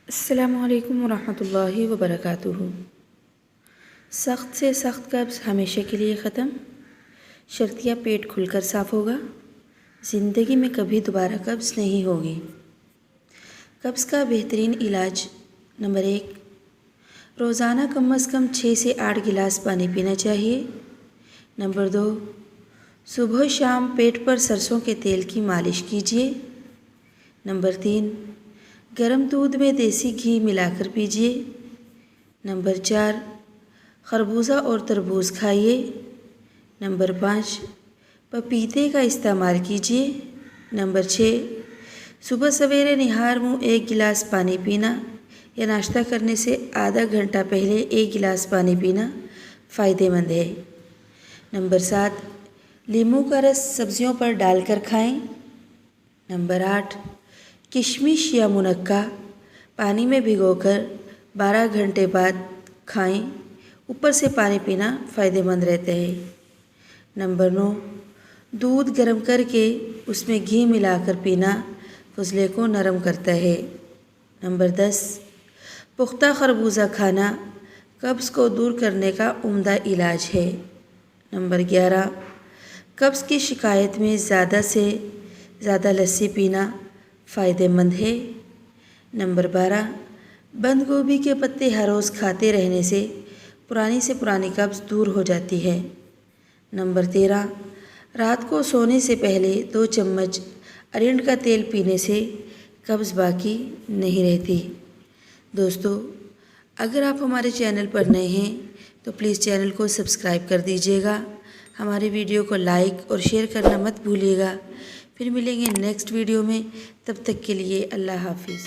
अस्सलामुअलैकुम वरहमतुल्लाहि वबरकातुहू। सख्त से सख्त कब्ज़ हमेशा के लिए ख़त्म, शर्तिया पेट खुलकर साफ़ होगा, ज़िंदगी में कभी दोबारा कब्ज़ नहीं होगी। कब्ज़ का बेहतरीन इलाज नंबर 1, रोज़ाना कम अज़ कम 6 से 8 गिलास पानी पीना चाहिए। नंबर 2, सुबह शाम पेट पर सरसों के तेल की मालिश कीजिए। नंबर 3, गर्म दूध में देसी घी मिलाकर पीजिए। नंबर 4, खरबूजा और तरबूज खाइए। नंबर 5, पपीते का इस्तेमाल कीजिए। नंबर 6, सुबह सवेरे निहार मुँह 1 गिलास पानी पीना या नाश्ता करने से आधा घंटा पहले 1 गिलास पानी पीना फ़ायदेमंद है। नंबर 7, नींबू का रस सब्जियों पर डालकर खाएं। नंबर 8, किशमिश या मुनक्का पानी में भिगोकर 12 घंटे बाद खाएं, ऊपर से पानी पीना फ़ायदेमंद रहता है। नंबर 9, दूध गर्म करके उसमें घी मिलाकर पीना फुज़ले को नरम करता है। नंबर 10, पुख्ता खरबूजा खाना कब्ज़ को दूर करने का उम्दा इलाज है। नंबर 11, कब्ज़ की शिकायत में ज़्यादा से ज़्यादा लस्सी पीना फ़ायदेमंद है। नंबर 12, बंद गोभी के पत्ते हर रोज़ खाते रहने से पुरानी कब्ज़ दूर हो जाती है। नंबर 13, रात को सोने से पहले 2 चम्मच अरिंड का तेल पीने से कब्ज़ बाकी नहीं रहती। दोस्तों, अगर आप हमारे चैनल पर नए हैं तो प्लीज़ चैनल को सब्सक्राइब कर दीजिएगा। हमारे वीडियो को लाइक और शेयर करना मत भूलिएगा। फिर मिलेंगे नेक्स्ट वीडियो में, तब तक के लिए अल्लाह हाफ़िज़।